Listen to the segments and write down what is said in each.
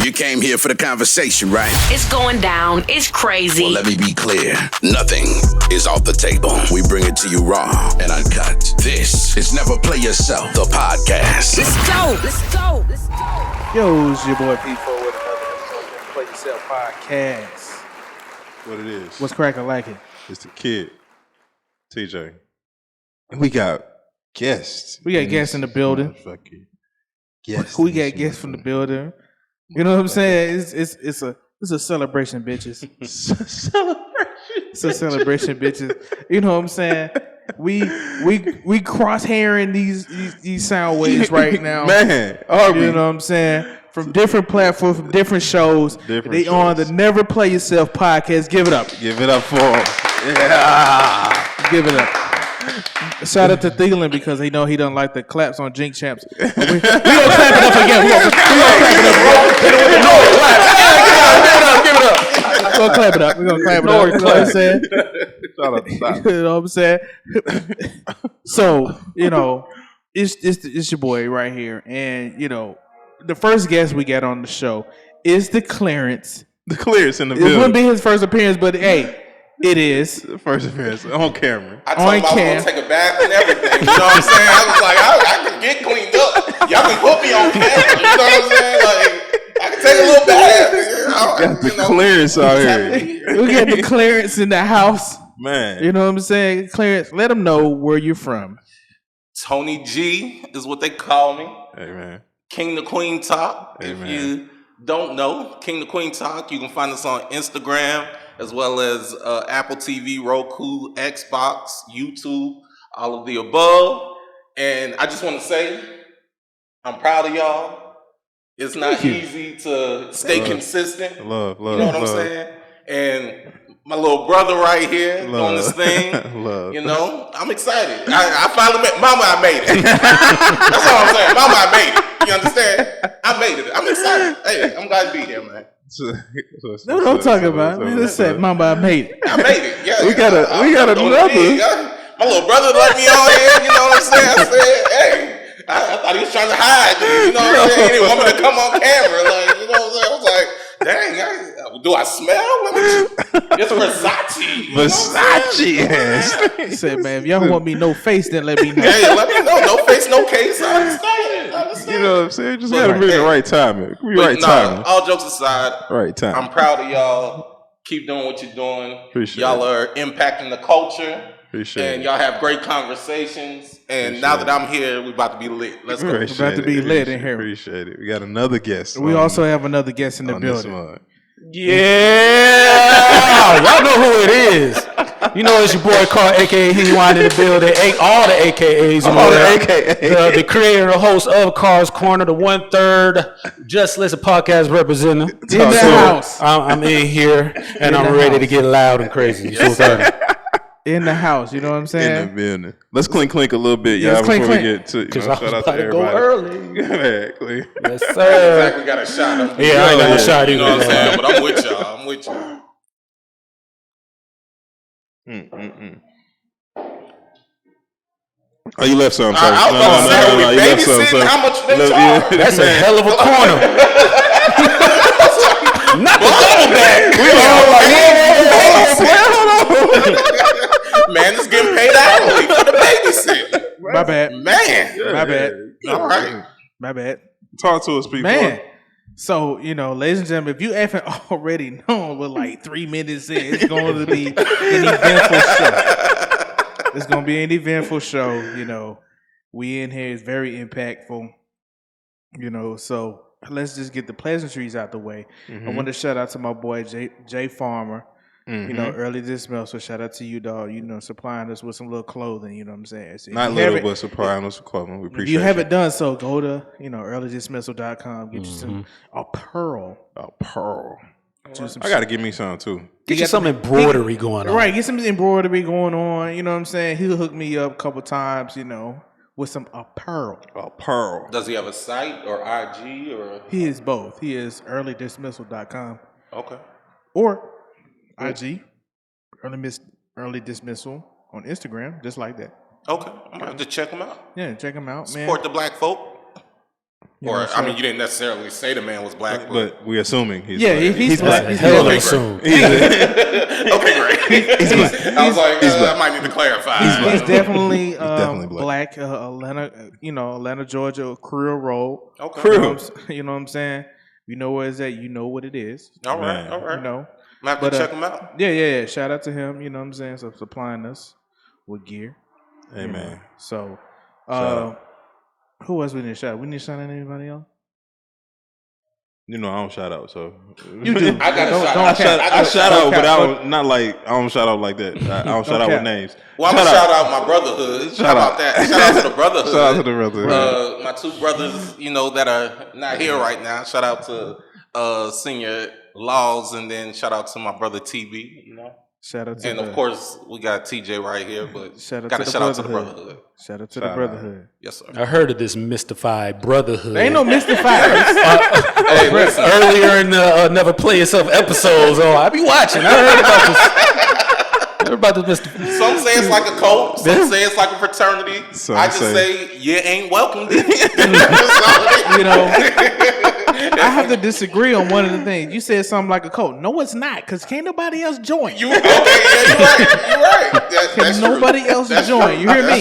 You came here for the conversation, right? It's going down. It's crazy. Well, let me be clear. Nothing is off the table. We bring it to you raw and uncut. This is Never Play Yourself, the podcast. Let's go. Let's go. Let's go. Yo, it's your boy P4 with another episode of Never Play Yourself podcast. What it is? What's cracking like it? It's the kid, TJ. And we got guests. We got guests in the building. Guests. We got guests from the building. You know what I'm saying? It's a celebration, bitches. It's a celebration, bitches. You know what I'm saying? We cross-hairing these sound waves right now. Man, you know what I'm saying? From different platforms, from different shows. They on the Never Play Yourself podcast. Give it up. Give it up for them. Yeah. Give it up. Shout out to Thielen because he know he doesn't like the claps on Jinx Champs. We gonna clap it up again. We gonna clap it up. We're gonna clap it up. You know what I'm saying? You know what I'm saying? So, you know, it's your boy right here. And, you know, the first guest we got on the show is the Clarence. The Clarence in the building. It wouldn't be his first appearance, but hey, it is. First appearance on camera. I told him I was going to take a bath and everything. You know what I'm saying? I was like, I can get cleaned up. Y'all can put me on camera. You know what I'm saying? Like, I can take a little bath. Got the clearance out here. We got the Clarence in the house. Man. You know what I'm saying? Clarence, let them know where you're from. Tony G is what they call me. Hey, man. King the Queen Talk. Hey, if man. you don't know, King the Queen Talk, you can find us on Instagram, as well as Apple TV, Roku, Xbox, YouTube, all of the above. And I just want to say, I'm proud of y'all. It's not easy to stay consistent. Love. You know what I'm saying? And my little brother right here doing this thing. You know, I'm excited. I finally made Mama, I made it. That's all I'm saying. Mama, I made it. You understand? I made it. I'm excited. Hey, I'm glad to be here, man. No, don't talk about it. Man, let's say, Mama, I made it. I made it. Yeah, we got another. My little brother let me on here. You know what I'm saying? I said, hey. I thought he was trying to hide me. You know what I'm saying? He didn't want me to come on camera. Like, you know what I'm saying? I was like, dang, do I smell? It's Versace. Versace. He said, man, if y'all want me no face, then let me know. Hey, let me know. No face, no case. I understand. You know what I'm saying? Just gotta be the right timing. Timing. All jokes aside, right time. I'm proud of y'all. Keep doing what you're doing. Appreciate y'all it. are impacting the culture. Appreciate y'all have great conversations. And now that I'm here, we're about to be lit. Let's go. We're about to be lit in here. Appreciate it. We got another guest. We also have another guest in the building. Yeah, y'all know who it is. You know it's your boy Carr BKA Hennuwine in the building. All the AKAs. All the AKAs. The creator, the host of Carr's Corner, the 1/3 Just Listen podcast representative. In the house. I'm in here and I'm ready to get loud and crazy. In the house, you know what I'm saying? In the building. Let's clink a little bit, y'all, before clink. we get to because shout out to everybody. Go early. Yeah, clink. Yes, sir. Exactly, got a shot. Yeah, I got a shot. You know what I'm saying? But I'm with y'all. Oh, you left some. I was about to say, we babysitting. How much they charge? That's a hell of a corner. Not the double back. Man, it's getting paid hourly for the babysit. My bad. Man. My bad. All right. My bad. Talk to us, people. Man. So, you know, ladies and gentlemen, if you haven't already known, we're like 3 minutes in, it's going to be an eventful show. It's going to be an eventful show. You know, we in here is very impactful. You know, so let's just get the pleasantries out the way. I want to shout out to my boy Jay Farmer. You know, early dismissal. So shout out to you, dog. You know, supplying us with some little clothing. You know what I'm saying? So not little, but supplying us with clothing. We appreciate it. If you haven't done so, go to earlydismissal.com. Get you some a pearl. A pearl. I got to give me some too. Get you some embroidery going on. Right, get some embroidery going on. You know what I'm saying? He'll hook me up a couple times. You know, with some apparel. Apparel. Does he have a site or IG or? He is both. He is earlydismissal.com. Okay. Or IG, early dismissal on Instagram, just like that. Okay, I'm gonna have to check him out. Yeah, check him out, man. Support the black folk. Or I mean, you didn't necessarily say the man was black, but we're assuming he's yeah, black. he's black. That's hell of a assume. Okay, great. I was like, I might need to clarify. He's definitely, definitely black. Atlanta, Georgia, Creole Road. Okay. You know what I'm saying? You know where it's at. You know what it is. All right. You know. I'm have to check him out. Yeah. Shout out to him. You know what I'm saying? So supplying us with gear. Hey, man. So, who else we need to shout out? We need to shout out anybody else? You know, I don't shout out, so you do. I got to shout out. I shout out, but I don't shout out like that. I don't shout out with names. Well, I'm gonna shout out my brotherhood. How about that? Shout out to the brotherhood. Shout out to the brotherhood. My two brothers, that are not here right now. Shout out to Senior Laws, and then shout out to my brother TB. Shout out to and of course we got TJ right here, but gotta shout out to the brotherhood. Shout out to the brotherhood. Yes, sir. I heard of this mystified brotherhood. There ain't no mystified. Earlier in the Never Play Yourself episodes, I be watching. I heard about this. Heard about this mystified. Some say it's like a cult. Some say it's like a fraternity. I just say you ain't welcome. I have to disagree on one of the things. You said something like a cult. No, it's not, because can't nobody else join. You're right. That's nobody else join. You hear me?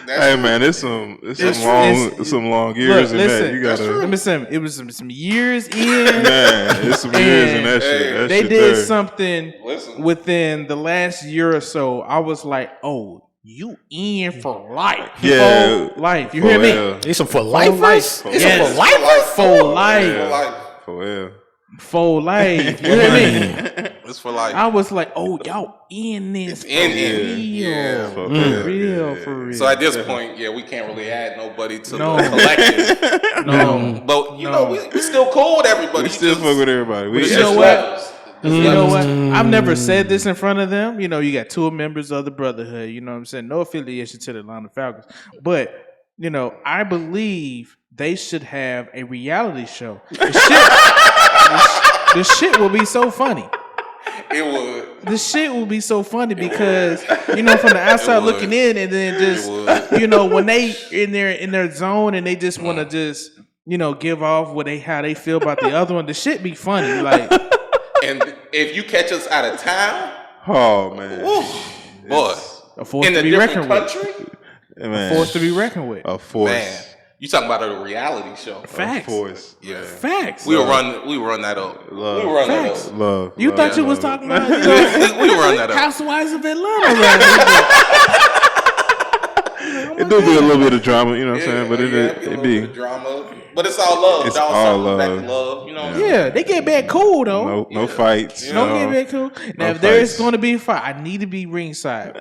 Hey man, it's some long years in that. You gotta. Let me say, it was some years in. Man, it's some years in that shit. They did something within the last year or so. I was like, oh. You in for life. Yeah. For life. You hear me? They some for lifers? For life. For life. For life. You hear me? It's for life. I was like, oh, y'all in this. For real. So at this point, we can't really add nobody to the collective. But we still cool with everybody. We still fuck with everybody. You know what? You know what? I've never said this in front of them. You got two members of the brotherhood. You know what I'm saying? No affiliation to the Atlanta Falcons. But, I believe they should have a reality show. The shit will be so funny. It would. The shit will be so funny because, from the outside looking in, and then just, when they in their zone and they just want to just, give off how they feel about the other one, the shit be funny. Like, and if you catch us out of town, oh man, boy, a force to be reckoned with. Man. A force to be reckoned with. A force. Man, you talking about a reality show? Facts. A force. Yeah. Facts. We run that up. Love. We run that up. Love. You thought you was talking about we run that up. Housewives of Atlanta. It do be a little bit of drama, you know what I'm saying? But it be drama. But it's all love. It's all love. Yeah, they get back cool though. No fights. Don't get back cool. Now, if there is going to be a fight, I need to be ringside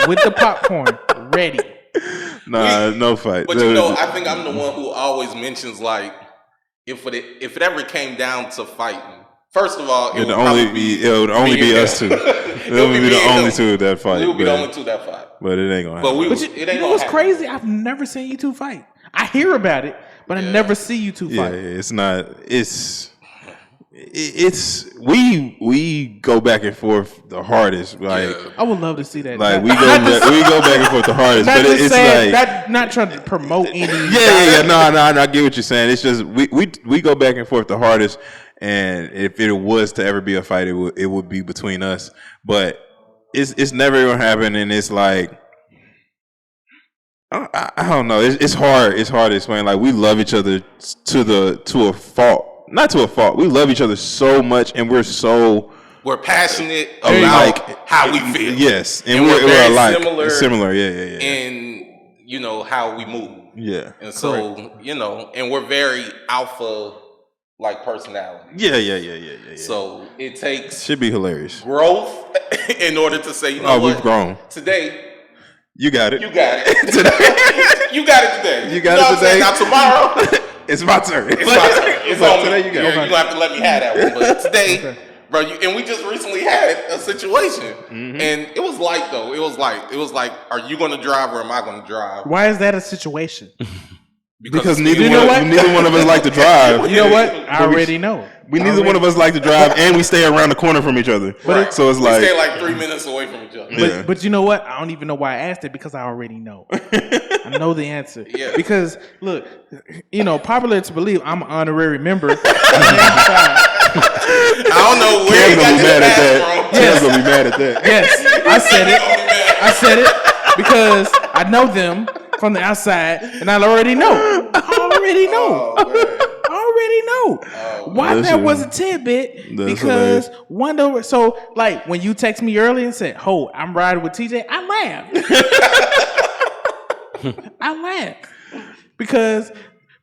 with the popcorn ready. Nah, no fight. But I think I'm the one who always mentions if it ever came down to fighting. First of all, it would only be us two. It would be the only two that fight. We would be the only two that fight. But it ain't gonna happen. But it ain't what's crazy? I've never seen you two fight. I hear about it, but I never see you two fight. Yeah, it's not. We go back and forth the hardest. Like I would love to see that. Like we go back and forth the hardest. But it's like not trying to promote any. Yeah. No. I get what you're saying. It's just we go back and forth the hardest. And if it was to ever be a fight, it would be between us. But it's never gonna happen. And it's like I don't know. It's hard. It's hard to explain. Like we love each other to a fault. Not to a fault. We love each other so much, and we're passionate about how we feel. Yes, and we're very alike. Similar. Yeah. And how we move. Yeah. And so and we're very alpha personality. Yeah. So it takes should be hilarious growth in order to say what? We've grown today. You got it. You got it today. You got it today. You got it today. Now tomorrow. It's my turn. It's on today. You got it. You have to let me have that one. But today, bro, and we just recently had a situation, and it was like though. It was like, are you going to drive or am I going to drive? Why is that a situation? Because neither one of us like to drive. You know what? I already know. Neither one of us like to drive, and we stay around the corner from each other. Right. So it's like we stay like 3 minutes away from each other. But you know what? I don't even know why I asked it because I already know. I know the answer. Yeah. Because look, popular to believe I'm an honorary member. I don't know where Cam's you gonna got be mad this at that. from. Cam's gonna be mad at that. Yes, I said it because I know them from the outside, and I already know. I already know. Why that was a tidbit? Because so like when you text me earlier and said, "Ho, I'm riding with TJ," I laughed. Because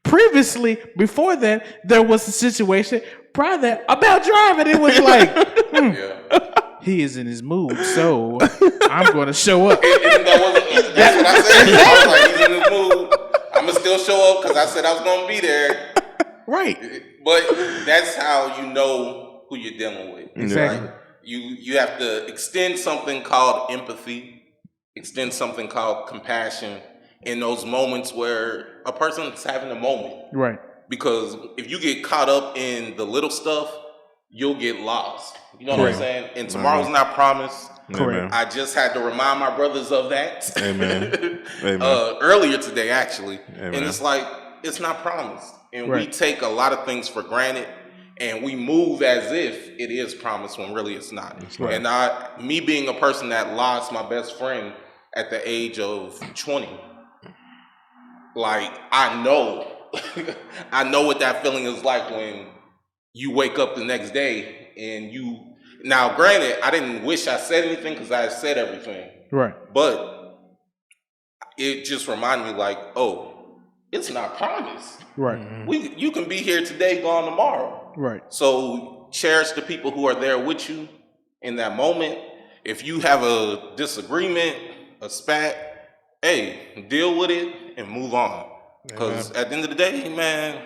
previously, before that, there was a situation prior to that about driving. It was like, he is in his mood, so I'm going to show up. That's what I said. I was like, he's in his mood. I'm gonna still show up because I said I was gonna be there. Right. But that's how you know who you're dealing with. Exactly. Right? You have to extend something called empathy, extend something called compassion in those moments where a person's having a moment. Right. Because if you get caught up in the little stuff, you'll get lost. You know what I'm saying? And tomorrow's not promised. Correct. I just had to remind my brothers of that. Amen. Earlier today, actually. Amen. And it's like, it's not promised. And we take a lot of things for granted, and we move as if it is promised when really it's not. Right. And me being a person that lost my best friend at the age of 20, like, I know what that feeling is like when you wake up the next day and now granted, I didn't wish I said anything because I had said everything. Right. But it just reminded me like, oh, it's not promised. Right. You can be here today, gone tomorrow. Right. So cherish the people who are there with you in that moment. If you have a disagreement, a spat, hey, deal with it and move on. Because at the end of the day, man,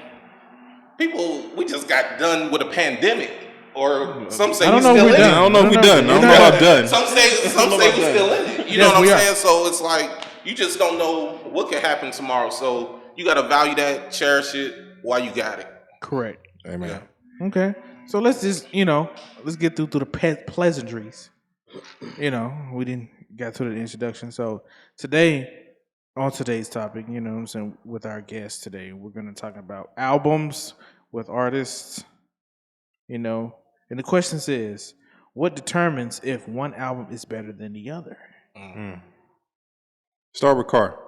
we just got done with a pandemic. Or some say we still in it. I don't know if we're done. I don't know if I'm done. Some say we still in it. You know what I'm saying? So it's like, you just don't know what could happen tomorrow. So you got to value that, cherish it while you got it. Correct. Amen. Yeah. Okay. So let's just, let's get through the pleasantries. We didn't get to the introduction. So on today's topic, what I'm saying, with our guest today, we're going to talk about albums with artists, and the question is, what determines if one album is better than the other? Start with Carr.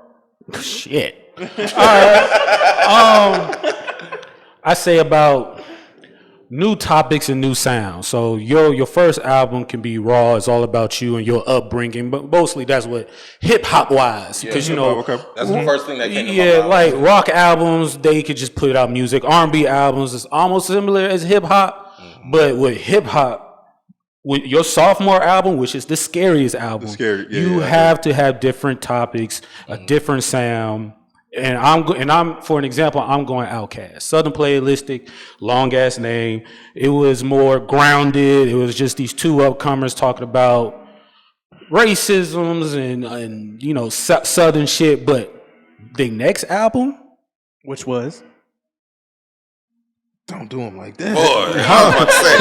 Shit. All right. I say about new topics and new sounds. So your first album can be raw. It's all about you and your upbringing, but mostly that's what hip hop wise. Because that's the first thing that came to my mind. like rock albums, they could just put out music. R&B albums is almost similar as hip hop, but with hip hop, with your sophomore album, which is the scariest album, you have to have different topics, a different sound. And I'm for an example, I'm going Outkast. Southern Playalistic, long ass name. It was more grounded. It was just these two upcomers talking about racisms and Southern shit. But the next album, which was. Don't do him like that. Boy, I was about to say,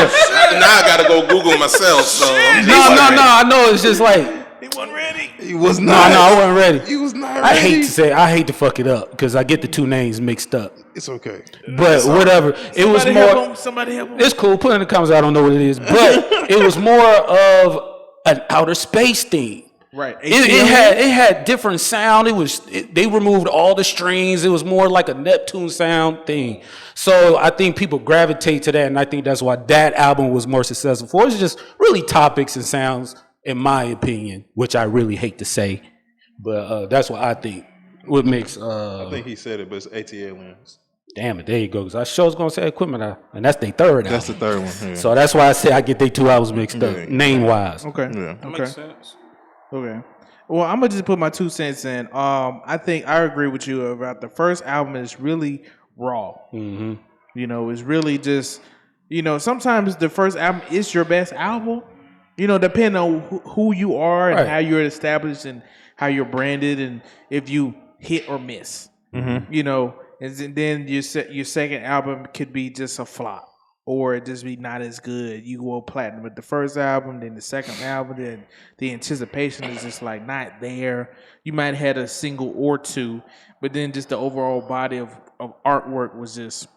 now I gotta go Google myself. So no, I know it's just like he wasn't ready. He was not. No, I wasn't ready. He was not ready. I hate to fuck it up because I get the two names mixed up. It's okay. But whatever. It was more. Somebody help him. It's cool. Put it in the comments. I don't know what it is, but it was more of an outer space theme. Right. It had different sound. They removed all the strings. It was more like a Neptune sound thing. So I think people gravitate to that, and I think that's why that album was more successful. For it's just really topics and sounds, in my opinion, which I really hate to say, but that's what I think. What makes I think he said it, but it's ATA wins. Damn it, there you go. Because I sure was gonna say Equipment, and that's their third album. That's the third one. Yeah. So that's why I say I get their two albums mixed up, name wise. Okay. Yeah. that makes sense. Okay. Well, I'm gonna just put my 2 cents in. I think I agree with you about the first album is really raw. Mm-hmm. It's really just, sometimes the first album is your best album. Depending on who you are and how you're established and how you're branded and if you hit or miss. Mm-hmm. and then your second album could be just a flop. Or it just be not as good. You go platinum with the first album, then the second album, then the anticipation is just like not there. You might have had a single or two, but then just the overall body of artwork was just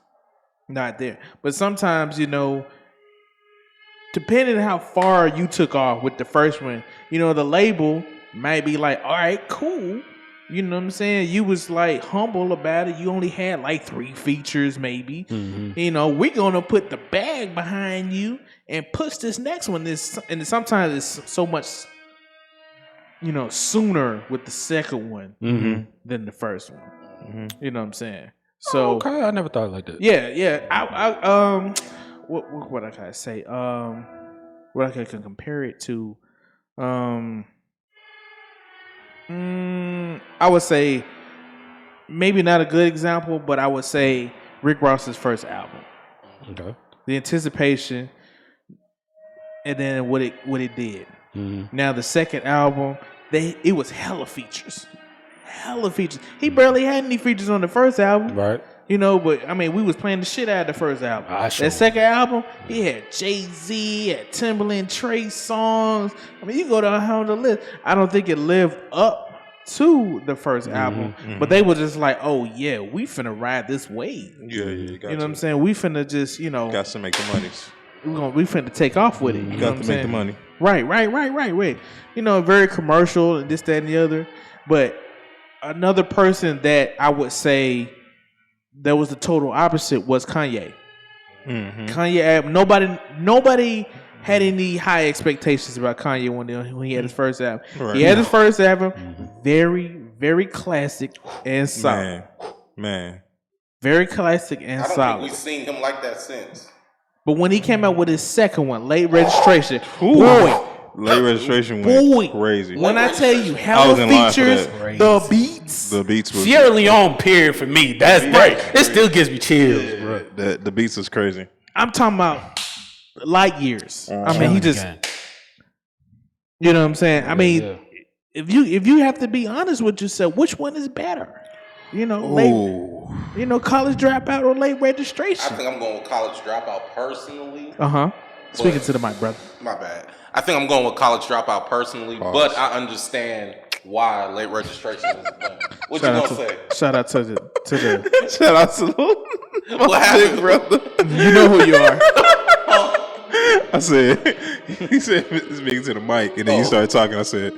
not there. But sometimes, depending on how far you took off with the first one, the label might be like, all right, cool. You know what I'm saying? You was like humble about it. You only had like 3 features, maybe. Mm-hmm. We're gonna put the bag behind you and push this next one. And sometimes it's so much, sooner with the second one than the first one. Mm-hmm. You know what I'm saying? So okay, I never thought like that. Yeah. What I gotta say? What I can compare it to? I would say maybe not a good example, but I would say Rick Ross's first album. Okay. The anticipation, and then what it did. Mm-hmm. Now the second album, it was hella features. He barely had any features on the first album, right? But I mean, we was playing the shit out of the first album. That second album, he had Jay-Z, had Timbaland, Trey songs. I mean, you go down the list. I don't think it lived up to the first album, but they were just like, oh yeah, we finna ride this wave. Yeah, you know what I'm saying? We finna just, got to make the monies. We finna take off with it. You got to make the money. Right. Very commercial and this, that, and the other. But another person that I would say that was the total opposite was Kanye. Mm-hmm. Kanye, nobody had any high expectations about Kanye when he had his first album. Right. He had his first album, very, very classic and solid. Man. Very classic and solid. I don't think we've seen him like that since. But when he came out with his second one, Late Registration, boy. Late Registration went crazy. When I tell you hella features, the beats was Sierra Leone period for me. That's right. It still gives me chills, bro. The beats was crazy. I'm talking about light years. I mean, he just, you know what I'm saying? I mean, if you have to be honest with yourself, which one is better? College Dropout or Late Registration? I think I'm going with College Dropout personally. Speaking to the mic, brother. My bad. I think I'm going with College Dropout personally, but I understand why Late Registration is done. What you gonna say? Shout out to the shout out to what happened, brother? You know who you are. I said, he said, speaking to the mic, and then you started talking. I said,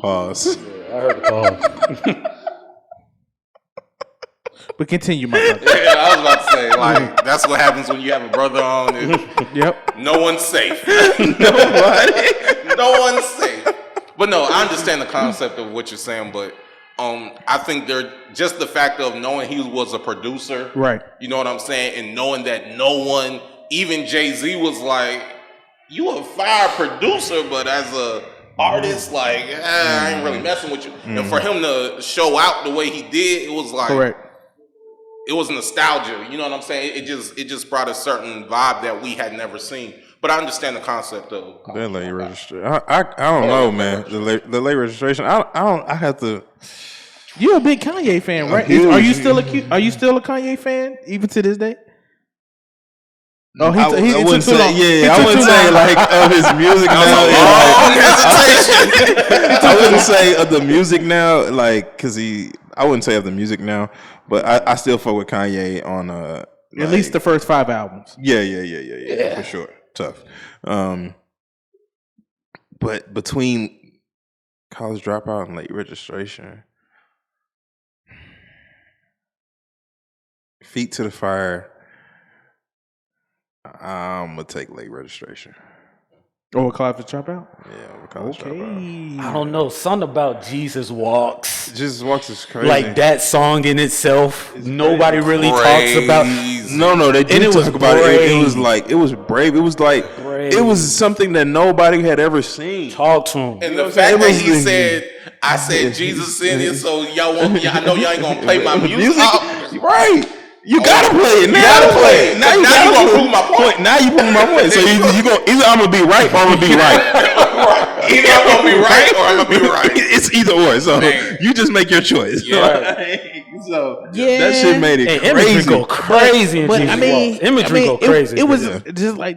pause. Yeah, I heard the pause. But continue, my brother. Yeah, I was about to say, like, that's what happens when you have a brother on. Yep. No one's safe. Nobody. No one's safe. But no, I understand the concept of what you're saying, but I think just the fact of knowing he was a producer, right? You know what I'm saying, and knowing that no one, even Jay-Z, was like, "You a fire producer," but as a artist, like, I ain't really messing with you. And for him to show out the way he did, it was like, correct. It was nostalgia. You know what I'm saying? It just brought a certain vibe that we had never seen. But I understand the concept of that late registration. I don't know, man. The late registration. I have to. You're a big Kanye fan, right? Are you still a Kanye fan even to this day? Oh, I wouldn't say. Yeah, I wouldn't say like of his music now. I wouldn't say of the music now, like because I wouldn't say of the music now, but I still fuck with Kanye on at least the first 5 albums. Yeah, for sure. Tough. But between College Dropout and Late Registration, feet to the fire. I'm gonna take Late Registration. Oh, College Dropout? Yeah, College Dropout. I don't know. Something about Jesus Walks. Jesus Walks is crazy. Like that song in itself, nobody really talks about. No, they did talk about it. It was like, it was brave. It was like, it was something that nobody had ever seen. Talk to him. And the fact that he said, I said Jesus in it, so y'all want, I know y'all ain't gonna play my music. Right. You gotta play it. Now. You gotta play it. Now you gonna prove my point. Now you proving my point. So you go either I'm gonna be right or I'm gonna be right. Either I'm gonna be right or I'm gonna be right. It's either or. So you just make your choice. Yeah. So that shit made it crazy. Imagery go crazy. But I mean, imagery go crazy. It was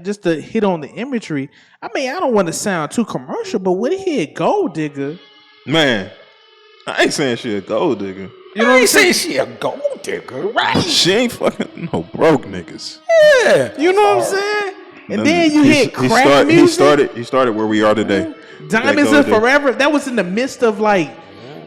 just to hit on the imagery. I mean, I don't want to sound too commercial, but when he hit Gold Digger, man, I ain't saying she a gold digger. You know what I'm saying? she a gold digger, right? She ain't fucking no broke niggas. Yeah, you know what I'm saying. And then you hit crack music. He started where we are today. Diamonds Are Forever. That was in the midst of like,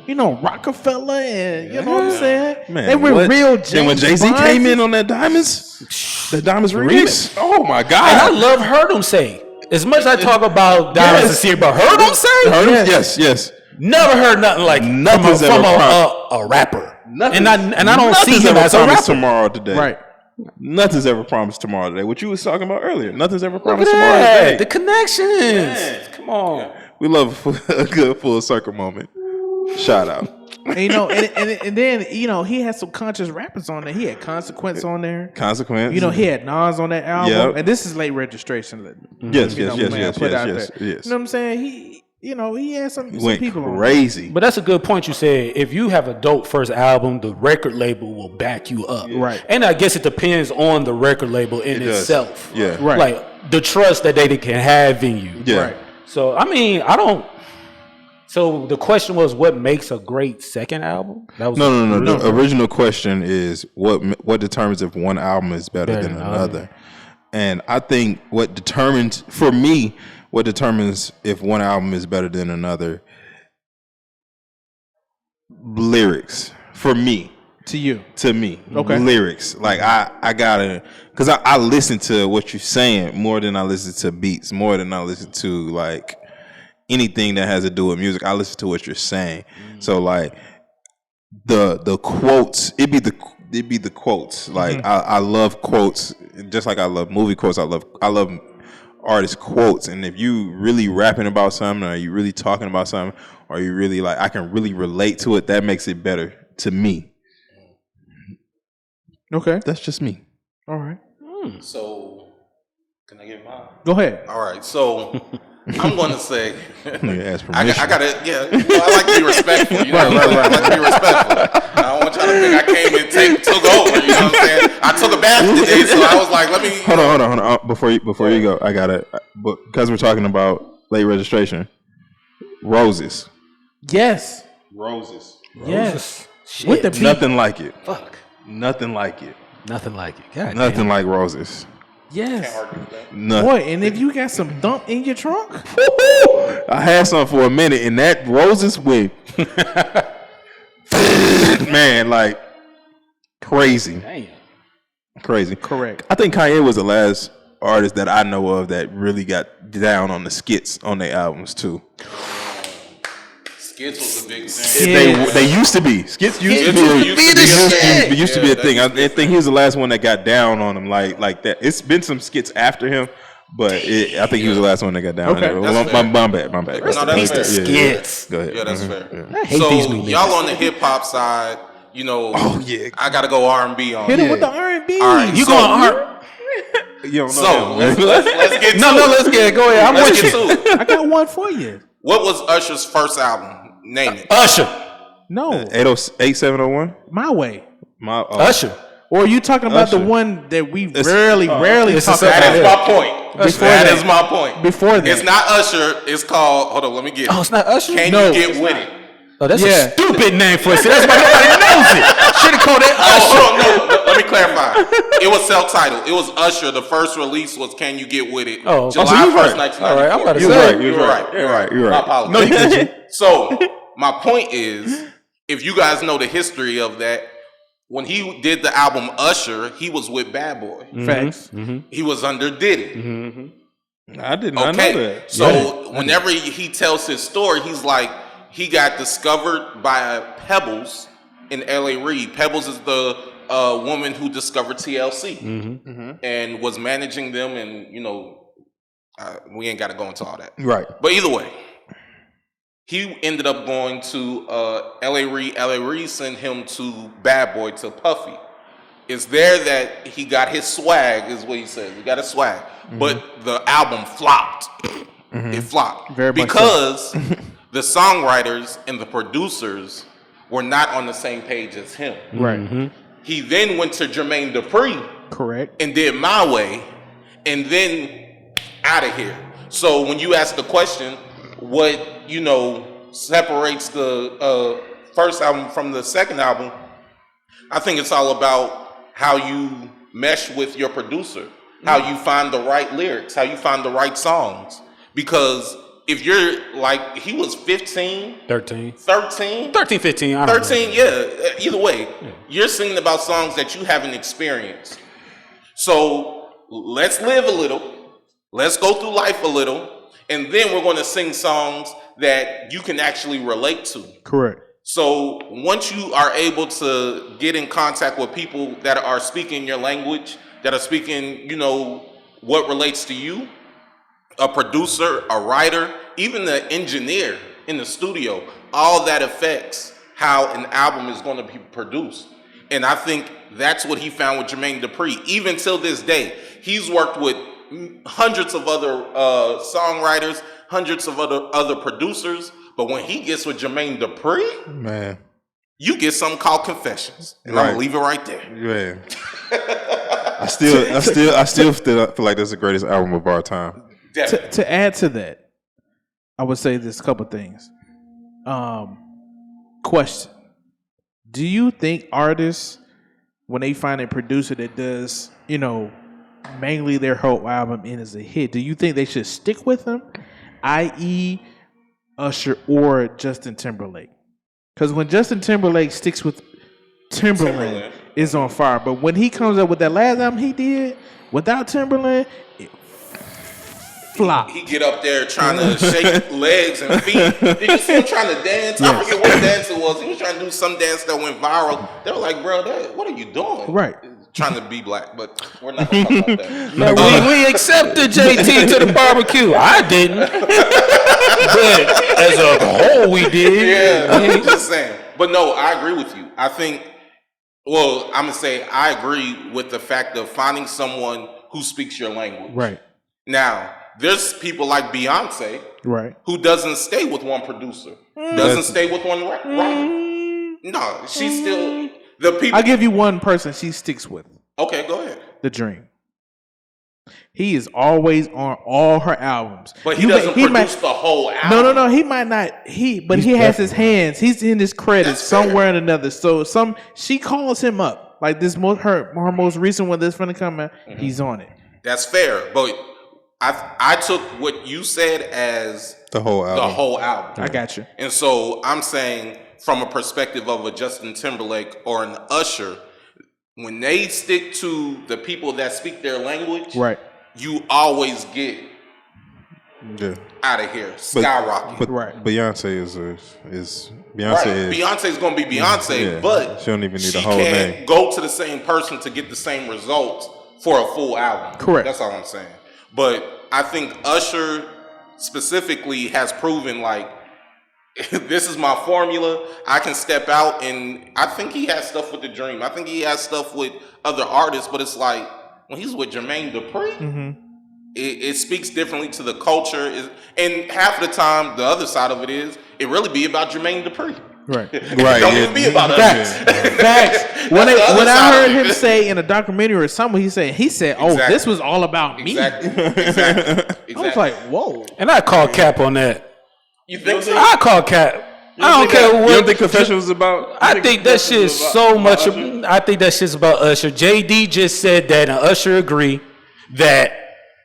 you know, Rockefeller and you know what I'm saying. Man, they were real. And when Jay-Z came in on that Diamonds remix, oh my god! And I love heard him say. As much as I talk about Diamonds this year, but heard him say. Yes. Never heard nothing like nothing's from a rapper. Nothing, and I don't see him as a rapper. Tomorrow today. Right. Nothing's ever promised tomorrow today. What you was talking about earlier. Nothing's ever Look promised at tomorrow that. today. The connections. Come on. We love a good full circle moment. Shout out. And, you know, and then you know he had some conscious rappers on there. He had Consequence on there. Consequence. You know he had Nas on that album. Yep. And this is late registration. Yes. You know what I'm saying? He had some people crazy. But that's a good point you said. If you have a dope first album, the record label will back you up. Right. And I guess it depends on the record label in itself. Yeah. Right. Like the trust that they can have in you. Yeah. Right. So I mean, so the question was, what makes a great second album? That was No. The original question is what determines if one album is better than another. And I think what determines if one album is better than another, lyrics. For me. To me. Okay. Lyrics. Like I gotta, because I listen to what you're saying more than I listen to beats, more than I listen to like anything that has to do with music. I listen to what you're saying. So like the quotes, it'd be the quotes. Like I love quotes, just like I love movie quotes. I love artist quotes. And if you really rapping about something, or you really talking about something, or you really like, I can really relate to it, that makes it better to me. Okay. That's just me. All right. So, can I get mine? Go ahead. All right. So, I'm going to say, ask I permission. got to, I like to be respectful. You know, I like to be respectful. I don't want y'all to think I came and took over. You know what I'm saying? I took a bath today, so I was like, let me. Hold on. Before you go, I got it. Because we're talking about late registration. Roses. Yes. Roses. Yes. Shit. With the beat. Nothing like it. Fuck. Nothing like it. Nothing like it. God Nothing damn. like roses. Yes. Nothing. Boy, and if you got some dump in your trunk, I had some for a minute, and that roses with man, like crazy. Damn. Crazy. correct. I think Kanye was the last artist that I know of that really got down on the skits on their albums too. Skits was a big thing. They used to be. Skits used to be a thing. I think he was the last one that got down on him like that. It's been some skits after him, but I think he was the last one that got down. Okay. On it. My bad. No, that's fair. Skits. Go ahead. Yeah, that's fair. I hate So these new y'all niggas. on the hip hop side, you know, I gotta go R&B on Hit it. him with the R&B. All right, You so, going hard? You don't know So him. let's get to No, it. let's get it. Go ahead. I'm Let's with get you. to it. I got one for you. What was Usher's first album? Name it. Usher. No, 8701. My Way. Usher. Or are you talking about the Usher. one that we rarely it's talk a about? That is my point. That is my point. Before that. It's not Usher. It's called. Hold on. Let me get it. Oh, it's not Usher? Can No, you get it's with not. it? Oh, that's Yeah. a stupid name for it. See, that's why nobody knows it. Should have called it Oh, Usher. hold on. No, let me clarify. It was self-titled. It was Usher. The first release was "Can You Get With It." Oh, July so you 1st, right. 1994. All right, I'm about to You say. right. You're right. You're My right. apologies. No, you didn't. So my point is, if you guys know the history of that, when he did the album Usher, he was with Bad Boy. Facts. He was under Diddy. I did not know that. So whenever he tells his story, he's like, he got discovered by Pebbles in L.A. Reid. Pebbles is the woman who discovered TLC and was managing them, and you know, we ain't got to go into all that. Right. But either way, he ended up going to L.A. Reid. L.A. Reid sent him to Bad Boy, to Puffy. It's there that he got his swag, is what he said. He got his swag. But the album flopped. It flopped. Very much because the songwriters and the producers were not on the same page as him. Right. Mm-hmm. He then went to Jermaine Dupri. Correct. And did My Way, and then out of here. So when you ask the question, what separates the first album from the second album, I think it's all about how you mesh with your producer, how you find the right lyrics, how you find the right songs. Because if you're like, he was 15, 13, 15, I don't know. yeah, either way, you're singing about songs that you haven't experienced. So let's live a little, let's go through life a little, and then we're going to sing songs that you can actually relate to. Correct. So once you are able to get in contact with people that are speaking your language, that are speaking, what relates to you, a producer, a writer, even the engineer in the studio, all that affects how an album is going to be produced. And I think that's what he found with Jermaine Dupri. Even till this day, he's worked with hundreds of other songwriters, hundreds of other producers. But when he gets with Jermaine Dupri, man, you get something called Confessions, and I'm gonna leave it right there. Man, I still feel like that's the greatest album of our time. To add to that, I would say this couple things. Question: do you think artists, when they find a producer that does, mainly their whole album and is a hit, do you think they should stick with them, i.e., Usher or Justin Timberlake? Because when Justin Timberlake sticks with Timberland, it's on fire. But when he comes up with that last album he did without Timberland, it flop. He get up there trying to shake legs and feet. Did you see him trying to dance? I forget what dance it was. He was trying to do some dance that went viral. They were like, bro, what are you doing? Right. Trying to be black, but we're not going to talk about that. No, we accepted JT to the barbecue. I didn't. But as a whole, we did. Yeah, I'm just saying. But no, I agree with you. I think, I'm going to say I agree with the fact of finding someone who speaks your language. Right. Now, there's people like Beyonce, right, who doesn't stay with one producer, doesn't stay with one writer. No, she's still the people. I'll give you one person she sticks with. Okay, go ahead. The Dream. He is always on all her albums, but he doesn't produce the whole album. No. He might not. He has his hands. He's in his credits somewhere or another. So she calls him up. Like this, her most recent one that's going to come out. Mm-hmm. He's on it. That's fair, but I took what you said as the whole album. I got you. And so I'm saying, from a perspective of a Justin Timberlake or an Usher, when they stick to the people that speak their language, right, you always get out of here, skyrocket. But Beyonce is Beyonce. Beyonce's gonna be Beyonce, but she don't even need the whole name. She can't go to the same person to get the same results for a full album. Correct. That's all I'm saying. But I think Usher specifically has proven, like, this is my formula. I can step out, and I think he has stuff with The Dream. I think he has stuff with other artists, but it's like when he's with Jermaine Dupri, it speaks differently to the culture. And half the time, the other side of it is, it really be about Jermaine Dupri. Right. Don't even be about us. Facts. When I heard him say in a documentary or somewhere, he said, "Oh, this was all about me." Exactly. I was like, "Whoa!" And I call cap on that. You think so? I call cap. I don't care what. You don't think Confession was about? I think that shit is so much. I think that shit's about Usher. JD just said that, and Usher agree that,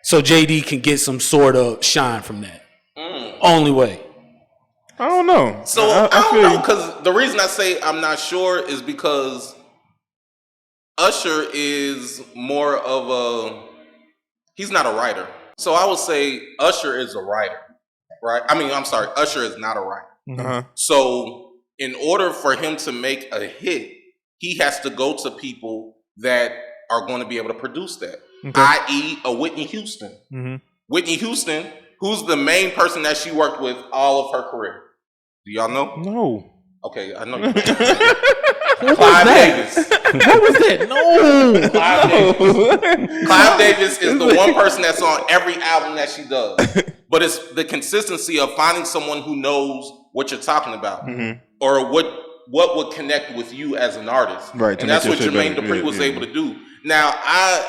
so JD can get some sort of shine from that. Only way. I don't know. So I don't know, because the reason I say I'm not sure is because Usher is more of he's not a writer. So I would say Usher is a writer, right? Usher is not a writer. Uh-huh. So in order for him to make a hit, he has to go to people that are going to be able to produce that, i.e. a Whitney Houston. Mm-hmm. Whitney Houston, who's the main person that she worked with all of her career. Do y'all know? No. Okay, I know you. Clive Davis. What was that? No. Clive Davis is the one person that's on every album that she does. But it's the consistency of finding someone who knows what you're talking about, or what what would connect with you as an artist. Right. And that's what Jermaine Dupri was able to do. Now, I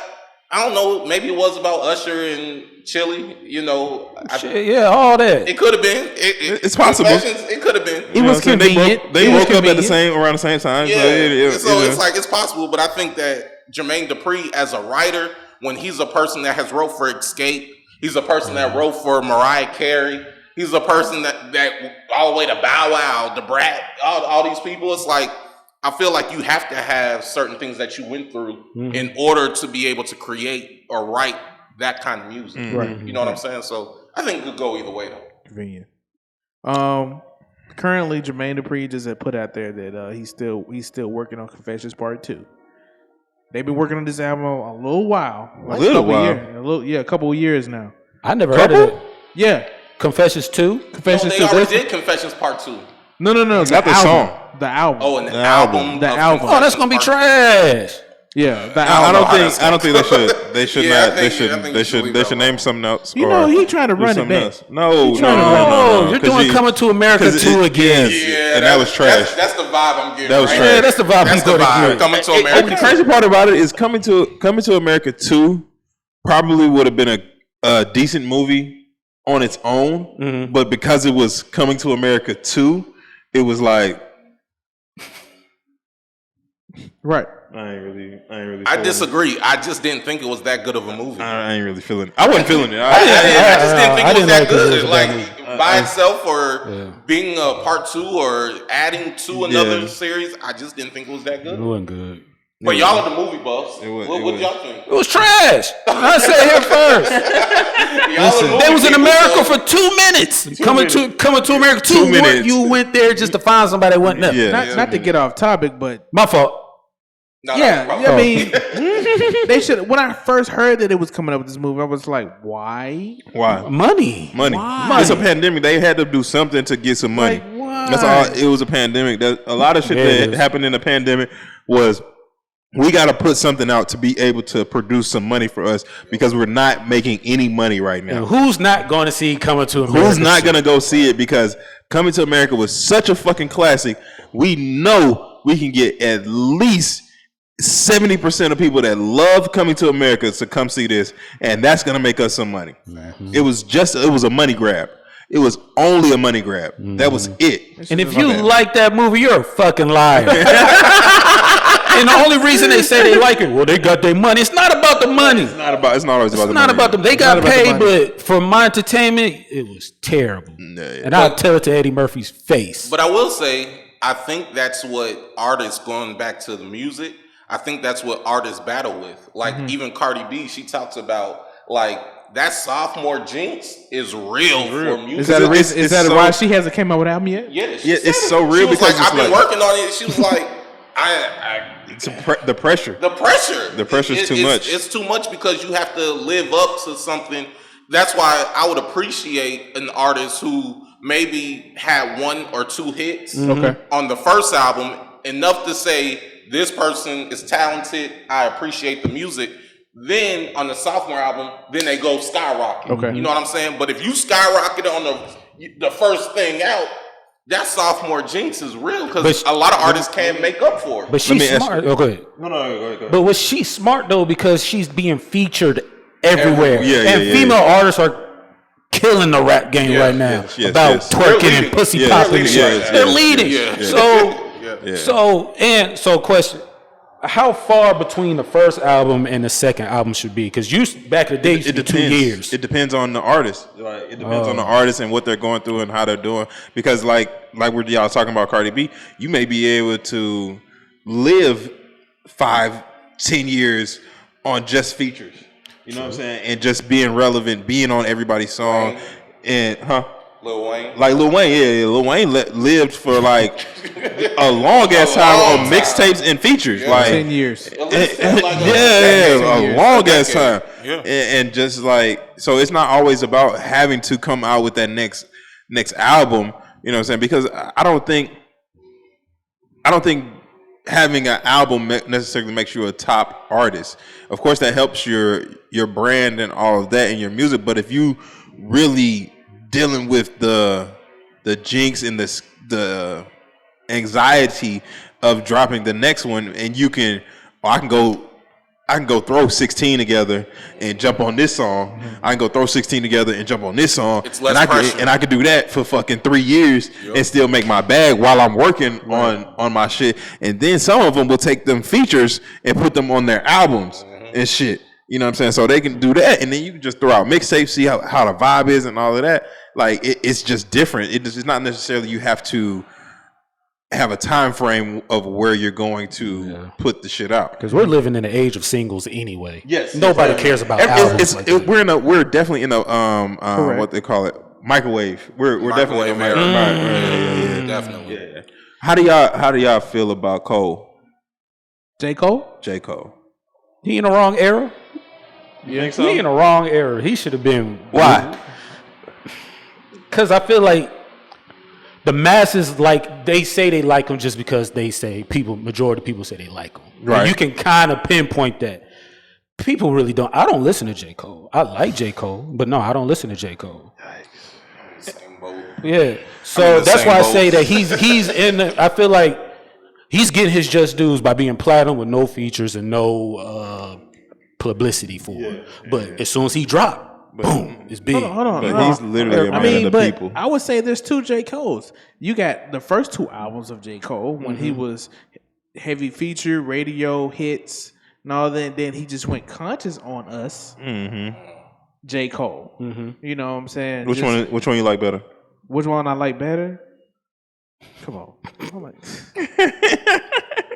don't know. Maybe it was about Usher and Chili. You know, all that. It could have been. It's possible. It could have been. It was convenient. They woke up at around the same time. Yeah. So it's like it's possible, but I think that Jermaine Dupri, as a writer, when he's a person that has wrote for Escape, he's a person that wrote for Mariah Carey. He's a person that all the way to Bow Wow, the Brat, all these people. It's like, I feel like you have to have certain things that you went through in order to be able to create or write that kind of music. Right. You know what I'm saying? So I think it could go either way though. Convenient. Currently, Jermaine Dupri just had put out there that he's still working on Confessions Part 2. They've been working on this album a little while. A couple of years now. I never heard of it. Yeah. Confessions 2? Confessions 2. They already did Confessions Part 2. No. Not the song. The album. Oh, and the album. The album. Oh, that's gonna be trash. Yeah, the album. I don't think they should. They should name something else. You know, he trying to run it back. No. You're doing Coming to America 2 again. Yeah, and that was trash. That's the vibe I'm getting. That was trash. Yeah, that's the vibe I'm going to get. Coming to America. The crazy part about it is Coming to America 2 probably would have been a decent movie on its own, but because it was Coming to America 2, it was like, right. I ain't really. I disagree. I just didn't think it was that good of a movie. I ain't really feeling it. I wasn't feeling it. I just didn't think it was that good. Like by itself, or being a part 2, or adding to another series. I just didn't think it was that good. It wasn't good. But y'all are the movie buffs. What y'all think? It was trash. I said here first. They was in America for 2 minutes. Coming to America 2 minutes. You went there just to find somebody that wasn't there. Yeah. Not to get off topic, but my fault. No, I mean, they should. When I first heard that it was coming up with this movie, I was like, "Why? Money. Why? It's a pandemic. They had to do something to get some money. Like, why? That's all. It was a pandemic. A lot of shit that happened in the pandemic was, we got to put something out to be able to produce some money for us, because we're not making any money right now. And who's not going to see Coming to America? Who's not going to go see it? Because Coming to America was such a fucking classic. We know we can get at least 70% of people that love Coming to America to come see this, and that's going to make us some money. Mm-hmm. It was a money grab. It was only a money grab. Mm-hmm. That was it. And if you like that movie, you're a fucking liar. And the only reason they say they like it, well, they got their money. It's not about the money. It's not always about the money. It's not about them. They got paid, but for my entertainment, it was terrible. Yeah. And I'll tell it to Eddie Murphy's face. But I will say, I think that's what artists, going back to the music, I think that's what artists battle with. Like, even Cardi B, she talks about, like, that sophomore jinx is real for music. Is that why she hasn't came out with an album yet? Yeah, it's so real. She was because like, I've been working on it. She was like, the pressure. The pressure is too much. It's too much, because you have to live up to something. That's why I would appreciate an artist who maybe had 1 or 2 hits on the first album, enough to say, this person is talented, I appreciate the music. Then on the sophomore album, then they go skyrocket. Okay. You know what I'm saying? But if you skyrocket on the first thing out, that sophomore jinx is real, because a lot of artists can't make up for it. But she's smart. No, go ahead. But was she smart though, because she's being featured everywhere? Yeah, female artists are killing the rap game right now about twerking and pussy popping. They're leading. So question: how far between the first album and the second album should be? Because you back in the day, it depends. 2 years. It depends on the artist. Like, it depends on the artist and what they're going through and how they're doing. Because like y'all talking about Cardi B, you may be able to live 5-10 years on just features. You know what I'm saying? And just being relevant, being on everybody's song, and Lil Wayne. Like Lil Wayne, Lil Wayne lived for like a long ass time on mixtapes and features, like 10 years. A long ass time. And just like, so it's not always about having to come out with that next album. You know what I'm saying? Because I don't think having an album necessarily makes you a top artist. Of course, that helps your brand and all of that and your music. But if you really dealing with the jinx and the anxiety of dropping the next one, and I can go throw 16 together and jump on this song. I can go throw 16 together and jump on this song. It's less pressure. And I could do that for fucking 3 years and still make my bag while I'm working on my shit. And then some of them will take them features and put them on their albums and shit. You know what I'm saying? So they can do that, and then you can just throw out mixtapes, see how the vibe is and all of that. Like it's just different. It's not necessarily you have to have a time frame of where you're going to put the shit out, because we're living in the age of singles anyway. Yes, nobody cares about albums. We're definitely in a what they call it, microwave. We're definitely in a microwave. Definitely. Yeah. How do y'all feel about Cole? J. Cole. He in the wrong era. You think so? He in the wrong era. He should have been. Why? Because I feel like the masses, like, they say they like him just because they say majority of people say they like him. Right. And you can kind of pinpoint that. People really don't. I don't listen to J. Cole. I like J. Cole, but no, I don't listen to J. Cole. Same boat. Yeah. So that's why I say that he's in I feel like he's getting his just dues by being platinum with no features and no publicity for it. But as soon as he dropped, boom, it's big. Hold on. But he's literally a man of the people. I would say there's two J. Coles. You got the first two albums of J. Cole when he was heavy feature, radio hits, and all that. Then he just went conscious on us. J. Cole. You know what I'm saying? Which one you like better? Which one I like better? Come on.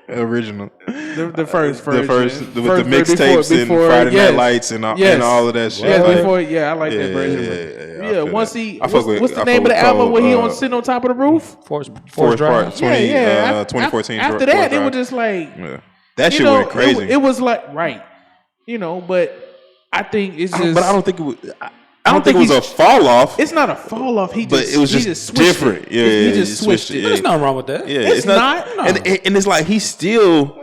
Original. The first version. With the mixtapes and Friday Night Lights and all of that shit. Yeah, like, before, I like that version. Yeah, once that. What's the name of the album where he sitting on top of the roof? Forest Drive. 2014. After that, it was just like that shit went crazy. It was like but I think it's just. But I don't think it was. I don't think it was a fall off. It's not a fall off. But it was just different. He just switched it. There's nothing wrong with that. Yeah, it's not. No. And it's like he's still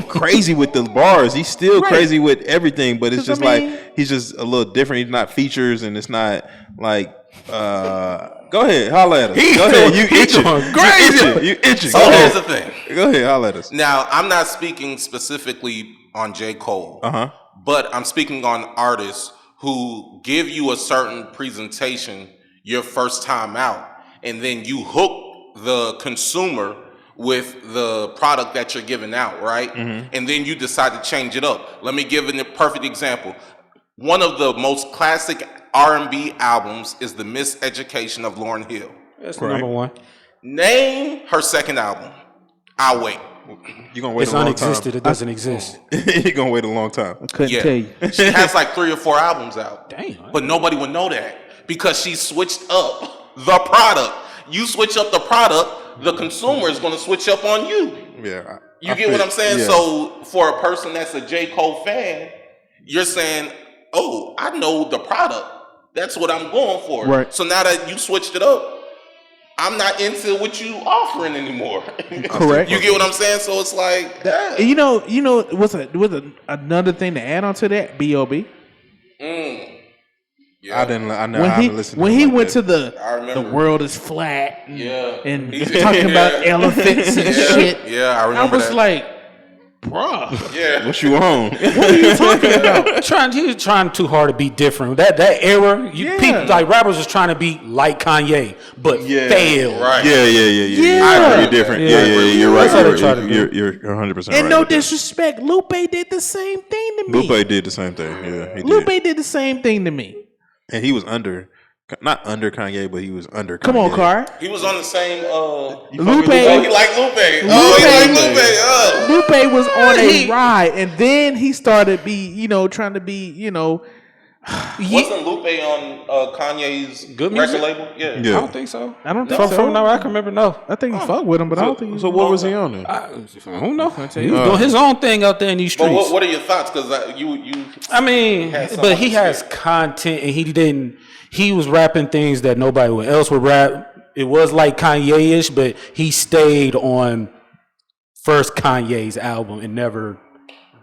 crazy with the bars. He's still crazy with everything. But it's just like he's just a little different. He's not features, and it's not like. Go ahead, holla at us. Go ahead, you itching. Crazy. You itching. So here's the thing. Go ahead, holla at us. Now, I'm not speaking specifically on J. Cole, but I'm speaking on artists who give you a certain presentation your first time out, and then you hook the consumer with the product that you're giving out, right? And then you decide to change it up. Let me give a perfect example. One of the most classic R&B albums is The Miseducation of Lauryn Hill. That's number one. Name her second album. I'll wait. You're gonna wait it's a long unexisted. time. It doesn't exist. You're gonna wait a long time. I couldn't tell you. She has like 3 or 4 albums out. Damn. But nobody would know that because she switched up the product. You switch up the product, the consumer is gonna switch up on you. Yeah. You get what I'm saying? Yeah. So for a person that's a J. Cole fan, you're saying, oh, I know the product. That's what I'm going for. Right. So now that you switched it up, I'm not into what you offering anymore. Correct. You get what I'm saying? So it's like, you know, what's another thing to add on to that? B.O.B. Yeah. I haven't listened when to he like went that. to the world is flat and talking about elephants and shit. Yeah, I remember I was that. like, bruh. Yeah. What you on? What are you talking about? He was trying too hard to be different. That era, people like rappers was trying to be like Kanye, but failed. Right. Yeah. I agree. Different. Yeah. You're right. You're 100% right. And no disrespect, Lupe did the same thing to me. Lupe did the same thing. Yeah, he Lupe did. did the same thing to me. And he was not under Kanye, but he was under Kanye. Come on, Carr. He was on the same. Lupe. He liked Lupe. He liked Lupe. Lupe was on a ride, and then he started trying to be, Wasn't Lupe on Kanye's Good record music? label? Yeah. I don't think so. I don't think so. From now I can remember. No, I think he fucked with him, but I don't think. So what was he on then? I don't know. He was doing his own thing out there in these But streets. what are your thoughts? Because I mean, but he has content, and he was rapping things that nobody else would rap. It was like Kanye-ish, but he stayed on first Kanye's album and never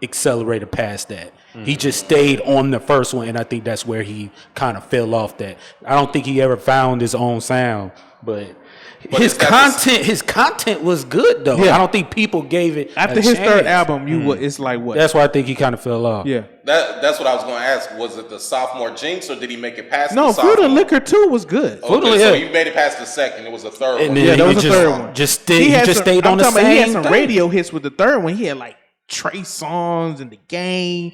accelerated past that. He just stayed on the first one, and I think that's where he kind of fell off that. I don't think he ever found his own sound But his content was good though. Yeah. I don't think people gave it after a his chance. third album. It's like what? That's why I think he kind of fell off. Yeah. That's what I was going to ask. Was it the sophomore jinx, or did he make it past? No, the sophomore? Fruit and Liquor 2 was good. Okay, so he made it past the second. It was the third And one. then Yeah, that he was the just, third one. He stayed on the same He had some thing. radio hits with the third one. He had like Trey Songs and The Game.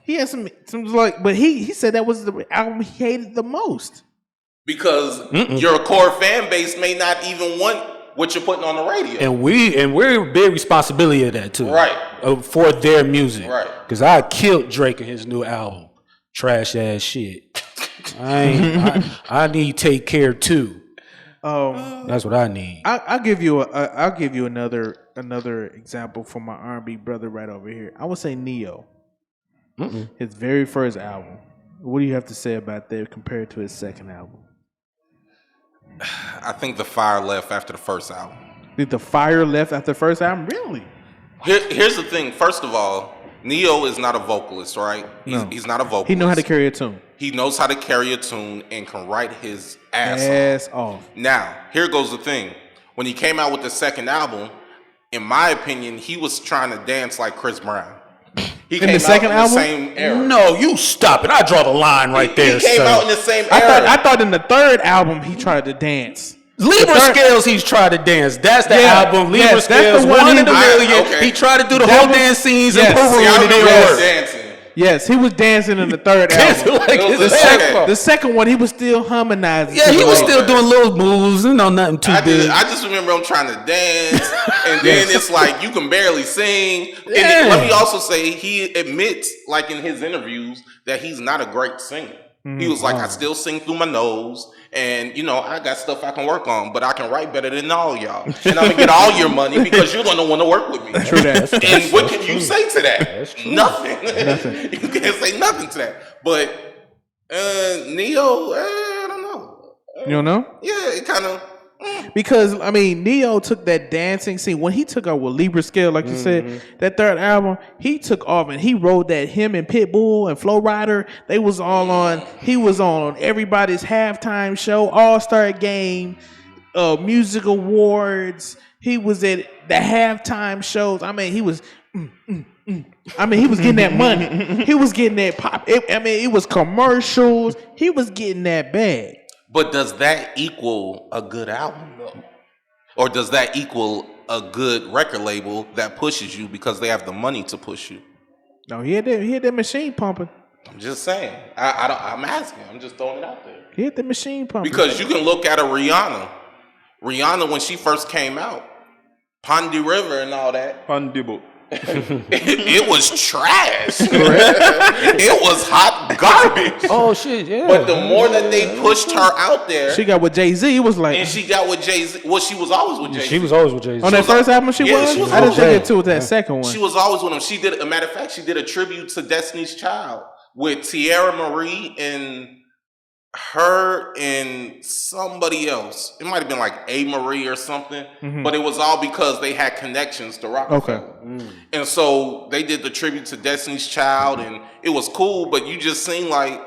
He had some like, but he said that was the album he hated the most. Because your core fan base may not even want what you're putting on the radio. And we're a big responsibility of that too. Right. For their music. Right. Because I killed Drake in his new album. Trash ass shit. I need Take Care too. That's what I need. I'll give you another example from my R&B brother right over here. I would say Neo. His very first album. What do you have to say about that compared to his second album? I think the fire left after the first album. Did the fire left after the first album? Really? Here's the thing. First of all, Neo is not a vocalist, right? He's not a vocalist. He knows how to carry a tune. He knows how to carry a tune and can write his ass off. Now, here goes the thing. When he came out with the second album, in my opinion, he was trying to dance like Chris Brown. He in the second album? The same era. No, you stop it. I draw the line right there. He came out in the same era. I thought in the third album he tried to dance. Libra Scales, he's tried to dance. That's the album. Libra Yes, that's Scales, the one one in a million. okay. He tried to do the whole dance scenes in Peru See, I and it didn't remember work. dancing. Yes, he was dancing in the third album. The second one, he was still harmonizing. Yeah, he was still doing little moves, nothing too big. I just remember him trying to dance, and then it's like you can barely sing. And let me also say, he admits, like in his interviews, that he's not a great singer. He was like, I still sing through my nose, and I got stuff I can work on, but I can write better than all y'all, and I'm gonna get all your money because you're gonna want to work with me. True that. And what can you say to that? Nothing. You can't say nothing to that. But Neo, I don't know. You don't know? Yeah, it kind of. Because Neo took that dancing scene when he took out with Libra Scale, like you said, that third album. He took off and he rode that. Him and Pitbull and Flo Rida, they was all on. He was on everybody's halftime show, All-Star Game, music awards. He was at the halftime shows. He was. He was getting that money. He was getting that pop. It was commercials. He was getting that bag. But does that equal a good album, though? Or does that equal a good record label that pushes you because they have the money to push you? No, he had that machine pumping. I'm just saying. I'm asking. I'm just throwing it out there. He had the machine pumping. Because you can look at a Rihanna. Rihanna, when she first came out, Pondy River and all that. Pondible. It was trash. It was hot garbage. Oh shit, yeah. But the more that they pushed her out there, she got with Jay-Z. It was like, and she got with Jay-Z. Well, she was always with Jay-Z. She was always with Jay-Z. On that first album, she was. I didn't think it too with that second one. She was always with him. She did. A matter of fact, she did a tribute to Destiny's Child with Tierra Marie and her and somebody else. It might have been like A. Marie or something, but it was all because they had connections to Rockefeller. Okay. And so they did the tribute to Destiny's Child, and it was cool, but you just seemed like,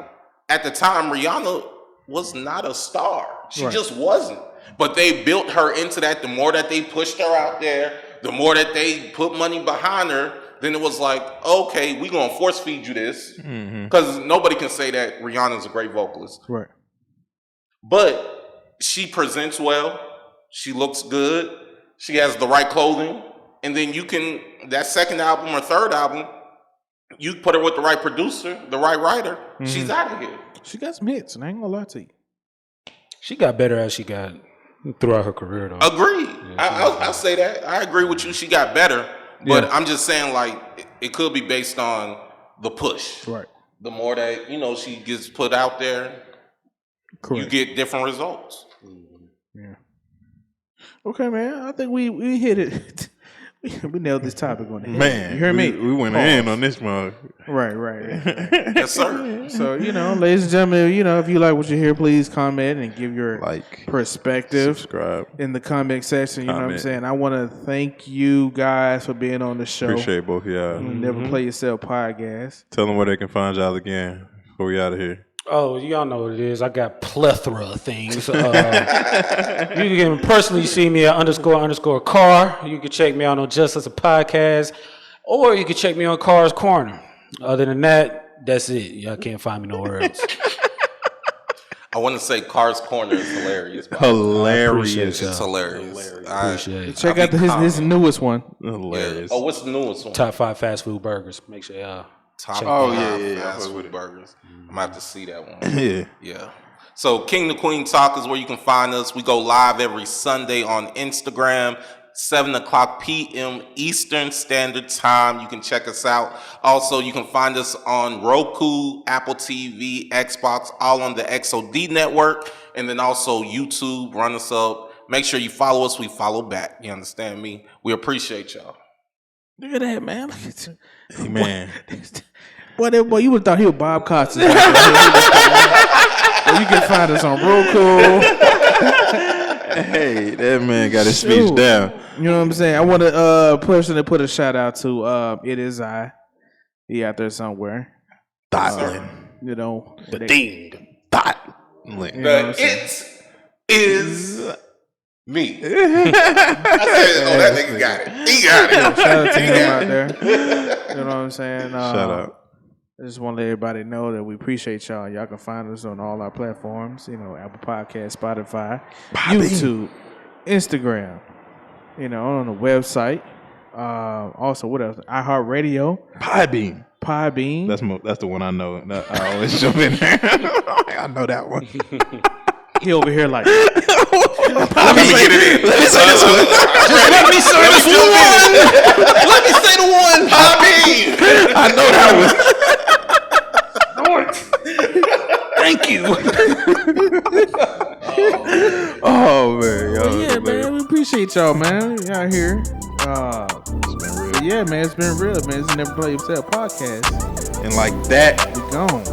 at the time, Rihanna was not a star. She just wasn't. But they built her into that. The more that they pushed her out there, the more that they put money behind her, then it was like, okay, we're going to force feed you this. Because nobody can say that Rihanna's a great vocalist. Right. But she presents well. She looks good. She has the right clothing. And then you can, that second album or third album, you put her with the right producer, the right writer, she's out of here. She got some hits, and I ain't gonna lie to you. She got better as she got throughout her career, though. Agreed. Yeah, I'll say that. I agree with you. She got better. But I'm just saying, like, it could be based on the push. Right. The more that, she gets put out there, you get different results. Yeah. Okay, man. I think we hit it. We nailed this topic on the head. Man, you heard me? We went in on this mug. Right. Yes, sir. So, ladies and gentlemen, if you like what you hear, please comment and give your perspective. Subscribe in the comment section. You know what I'm saying? I want to thank you guys for being on the show. Appreciate both of y'all. Never Play Yourself podcast. Tell them where they can find y'all again before we out of here. Oh, y'all know what it is. I got plethora of things. You can personally see me at _ Carr. You can check me out on Just As a Podcast, or you can check me on Carr's Corner. Other than that, that's it. Y'all can't find me nowhere else. I want to say Carr's Corner is hilarious. Hilarious. It's hilarious. Appreciate it. Check out his newest one. Hilarious. Oh, what's the newest one? Top 5 fast food burgers. Make sure y'all. Top fast food burgers. I'm gonna have to see that one. Yeah. So King the Queen Talk is where you can find us. We go live every Sunday on Instagram, 7:00 p.m. Eastern Standard Time. You can check us out. Also, you can find us on Roku, Apple TV, Xbox, all on the XOD network, and then also YouTube. Run us up. Make sure you follow us. We follow back. You understand me? We appreciate y'all. Look at that, man. Hey, man. Boy, you would have thought he was Bob Costas. You can find us on Roku. Hey, that man got his speech down. You know what I'm saying? I want to personally put a shout out to It Is I. He out there somewhere. You know. The ding. It is me. I said, that nigga got it. He got it. Shout out to him out there. You know what I'm saying? Shout out. I just want to let everybody know that we appreciate y'all. Y'all can find us on all our platforms. You know, Apple Podcasts, Spotify, YouTube, Instagram. You know, on the website. Also, what else? iHeartRadio. Podbean. That's the one I know. I always jump in there. I know that one. He over here like. Let me say this one. Let me say this one. Let me say the one. I know that one. Thank you. Oh man, Yeah, man. We appreciate y'all, man. Y'all here. It's been real. Yeah, man. It's been real, man. It's a Never Play Yourself podcast. And like that, We gone.